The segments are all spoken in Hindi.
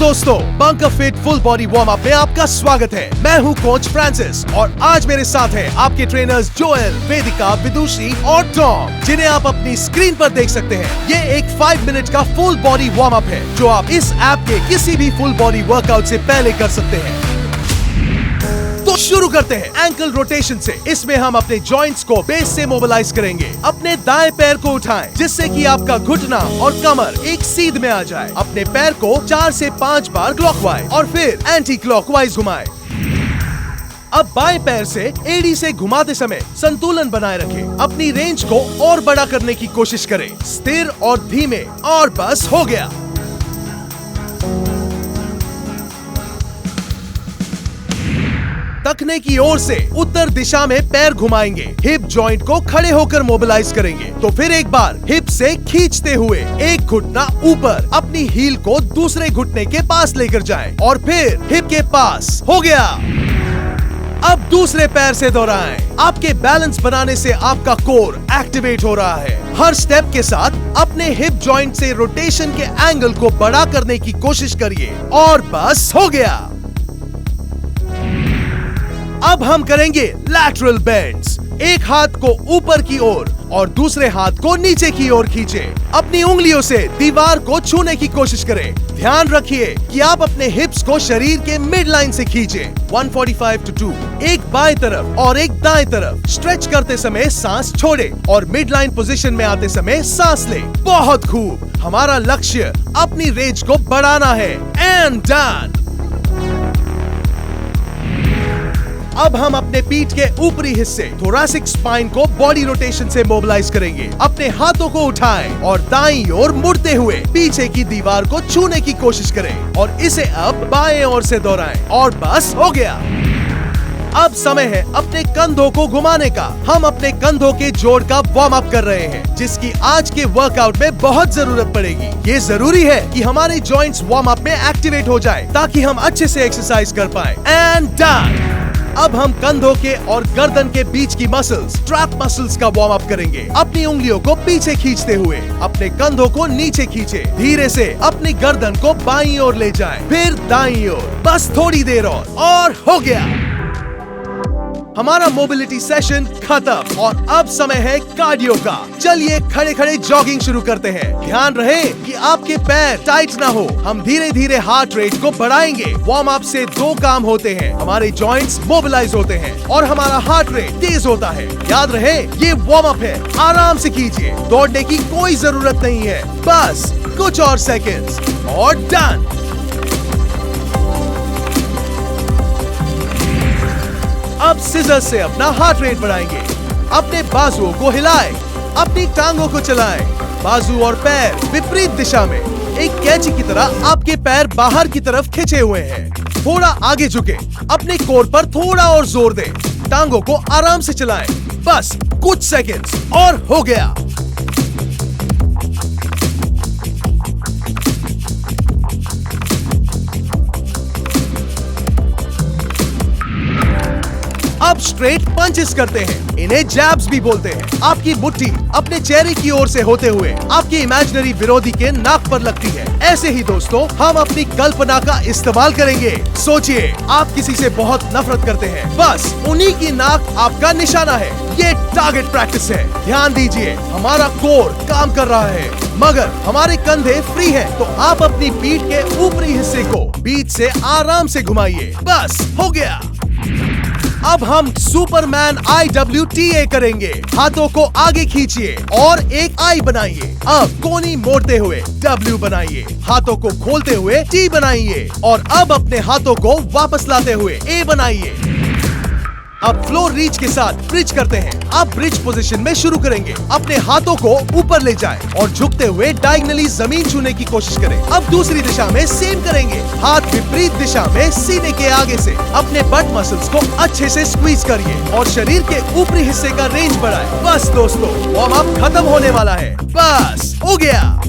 दोस्तों, bunker fit full body warm up में आपका स्वागत है। मैं हूं कोच फ्रांसिस और आज मेरे साथ हैं आपके ट्रेनर्स जोएल, वेदिका, विदुषी और टॉम, जिन्हें आप अपनी स्क्रीन पर देख सकते हैं। ये एक 5 मिनट का फुल बॉडी वार्म अप है जो आप इस ऐप के किसी भी फुल बॉडी वर्कआउट से पहले कर सकते हैं। तो शुरू करते हैं एंकल रोटेशन से। इसमें हम अपने जॉइंट्स को बेस से मोबिलाइज करेंगे। अपने दाएं पैर को उठाएं जिससे कि आपका घुटना और कमर एक सीध में आ जाए। अपने पैर को 4 से 5 बार क्लॉकवाइज और फिर एंटी क्लॉकवाइज घुमाएं। अब बाएं पैर से एड़ी से घुमाते समय संतुलन बनाए रखें। अपनी रेंज को और बड़ा करने की कोशिश करें, स्थिर और धीमे। और बस हो गया। तखने की ओर से उत्तर दिशा में पैर घुमाएंगे। हिप जॉइंट को खड़े होकर मोबिलाइज करेंगे। तो फिर एक बार हिप से खींचते हुए एक घुटना ऊपर अपनी हील को दूसरे घुटने के पास लेकर जाएं और फिर हिप के पास। हो गया। अब दूसरे पैर से दोहराएं। आपके बैलेंस बनाने से आपका कोर एक्टिवेट हो रहा है। हर स्टेप के साथ अपने हिप जॉइंट से रोटेशन के एंगल को बड़ा करने की कोशिश करिए। और बस हो गया। अब हम करेंगे लैटरल बेंड्स। एक हाथ को ऊपर की ओर और दूसरे हाथ को नीचे की ओर खींचें। अपनी उंगलियों से दीवार को छूने की कोशिश करें। ध्यान रखिए कि आप अपने हिप्स को शरीर के मिड लाइन से खींचें। 145 to 2। एक बाएं तरफ और एक दाएं तरफ। स्ट्रेच करते समय सांस छोड़े और मिड लाइन पोजीशन में आते समय सांस ले। बहुत खूब। हमारा लक्ष्य अपनी रेंज को बढ़ाना है। And done. अब हम अपने पीठ के ऊपरी हिस्से थोरैसिक स्पाइन को बॉडी रोटेशन से मोबिलाइज करेंगे। अपने हाथों को उठाएं और दाईं ओर मुड़ते हुए पीछे की दीवार को छूने की कोशिश करें और इसे अब बाएं ओर से दोहराएं। और बस हो गया। अब समय है अपने कंधों को घुमाने का। हम अपने कंधों के जोड़ का वार्म अप कर रहे हैं, जिसकी आज के वर्कआउट में बहुत जरूरत पड़ेगी। ये जरूरी है कि हमारे जॉइंट्स वार्म अप में एक्टिवेट हो जाए ताकि हम अच्छे से एक्सरसाइज कर पाए। And done. अब हम कंधों के और गर्दन के बीच की मसल्स, ट्रैप मसल्स का वार्म अप करेंगे। अपनी उंगलियों को पीछे खींचते हुए अपने कंधों को नीचे खींचे। धीरे से अपनी गर्दन को बाईं ओर ले जाएं, फिर दाईं ओर। बस थोड़ी देर और हो गया। हमारा मोबिलिटी सेशन खत्म और अब समय है कार्डियो का। चलिए खड़े खड़े जॉगिंग शुरू करते हैं। ध्यान रहे कि आपके पैर टाइट ना हो। हम धीरे धीरे हार्ट रेट को बढ़ाएंगे। वार्म अप से 2 काम होते हैं। हमारे जॉइंट्स मोबिलाइज होते हैं और हमारा हार्ट रेट तेज होता है। याद रहे, ये वार्म अप है। आराम से कीजिए। दौड़ने की कोई जरूरत नहीं है। बस कुछ और सेकेंड्स और डन। अब सिजर से अपना हार्ट रेट बढ़ाएंगे। अपने बाजुओं को हिलाएं, अपनी टांगों को चलाएं। बाजू और पैर विपरीत दिशा में। एक कैंची की तरह आपके पैर बाहर की तरफ खिंचे हुए हैं। थोड़ा आगे झुके। अपने कोर पर थोड़ा और जोर दें। टांगों को आराम से चलाएं। बस कुछ सेकंड्स और हो गया। अब स्ट्रेट पंचेस करते हैं। इन्हें जैब्स भी बोलते हैं। आपकी मुट्ठी अपने चेहरे की ओर से होते हुए आपके इमेजिनरी विरोधी के नाक पर लगती है। ऐसे ही दोस्तों, हम अपनी कल्पना का इस्तेमाल करेंगे। सोचिए, आप किसी से बहुत नफरत करते हैं। बस उन्हीं की नाक आपका निशाना है। ये टारगेट प्रैक्टिस है। ध्यान दीजिए, हमारा कोर काम कर रहा है मगर हमारे कंधे फ्री हैं। तो आप अपनी पीठ के ऊपरी हिस्से को बीच से आराम से घुमाइए। बस हो गया। अब हम सुपरमैन IWTA करेंगे। हाथों को आगे खींचिए और एक आई बनाइए। अब कोनी मोड़ते हुए W बनाइए। हाथों को खोलते हुए T बनाइए और अब अपने हाथों को वापस लाते हुए A बनाइए। अब फ्लोर रीच के साथ ब्रिज करते हैं। अब ब्रिज पोजीशन में शुरू करेंगे। अपने हाथों को ऊपर ले जाएं और झुकते हुए डायगोनली जमीन छूने की कोशिश करें। अब दूसरी दिशा में सेम करेंगे। हाथ विपरीत दिशा में सीने के आगे से अपने बट मसल्स को अच्छे से स्क्वीज करिए और शरीर के ऊपरी हिस्से का रेंज बढ़ाएं। बस दोस्तों, वार्म अप खत्म होने वाला है। बस हो गया।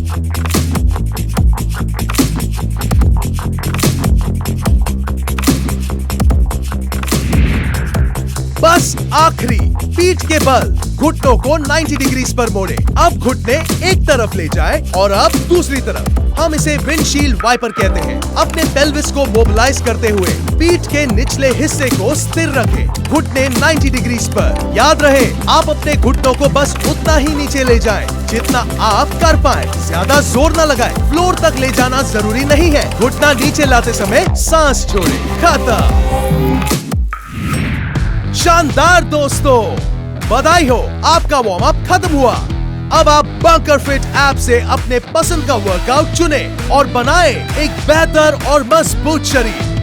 बस आखिरी, पीठ के बल घुटनों को 90 डिग्री पर मोड़े। अब घुटने एक तरफ ले जाएं और अब दूसरी तरफ। हम इसे विंडशील्ड वाइपर कहते हैं। अपने पेल्विस को मोबिलाइज करते हुए पीठ के निचले हिस्से को स्थिर रखें, घुटने 90 डिग्रीज पर। याद रहे, आप अपने घुटनों को बस उतना ही नीचे ले जाएं जितना आप कर पाए। ज्यादा जोर न लगाएं, फ्लोर तक ले जाना जरूरी नहीं है। घुटना नीचे लाते समय सांस छोड़ें। खत्म। शानदार दोस्तों, बधाई हो, आपका वार्म अप खत्म हुआ। अब आप बंकर फिट ऐप से अपने पसंद का वर्कआउट चुनें और बनाएं एक बेहतर और मजबूत शरीर।